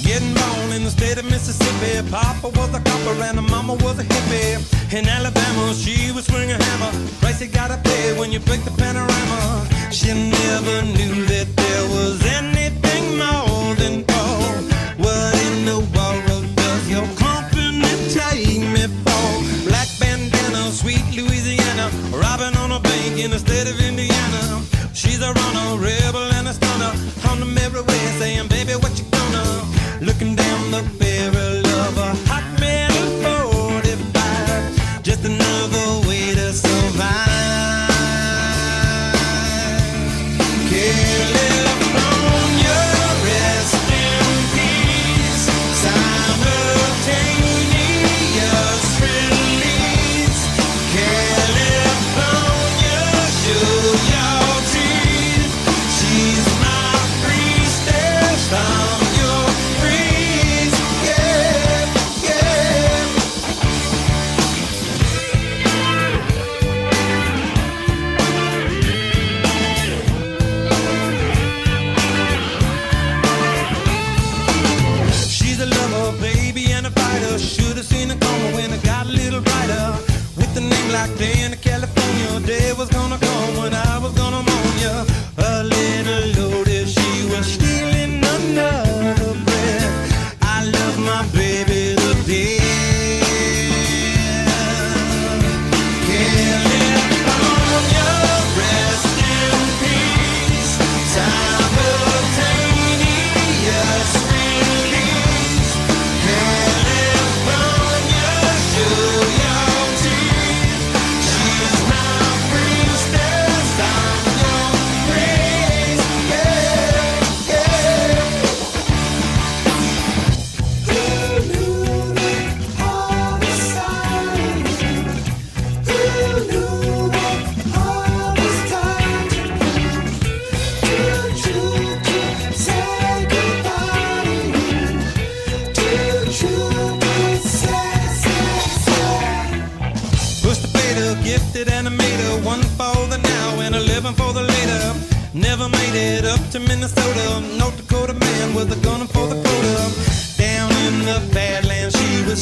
Getting born in the state of Mississippi. Papa was a copper and her mama was a hippie. In Alabama, she was swinging a hammer. Price you gotta pay when you break the panorama. She never knew that there was anything more than gold. What in the world does your company take me for? Black bandana, sweet Louisiana, robbing on a bank in the state of Indiana. She's a runner, rebel and a stunner. On the merry way saying, baby, what you gonna? Looking down the barrel of a hot metal 45. Just another way to survive. California, rest in peace. Simultaneous release. California, show your teeth. She's my priestess. I'm your priest. Yeah, yeah. She's a lover, baby, and a fighter. Should've seen it coming when it got a little brighter. With a name like Day in California, day was gonna come when I was gonna mourn ya. A little loaded, she was stealing another breath. I love my baby to death. California, rest in peace. Simultaneous release. California, show your teeth. She's my priestess. I'm your priest. Yeah, yeah. Who knew that all this time? Who knew what all this time? Did you say goodbye? Did you say? Pushed the fader, gifted animator, one for the now and 11 for the later. Never made it up to Minnesota. North Dakota man with a gun for the quota. Down in the Badlands, she was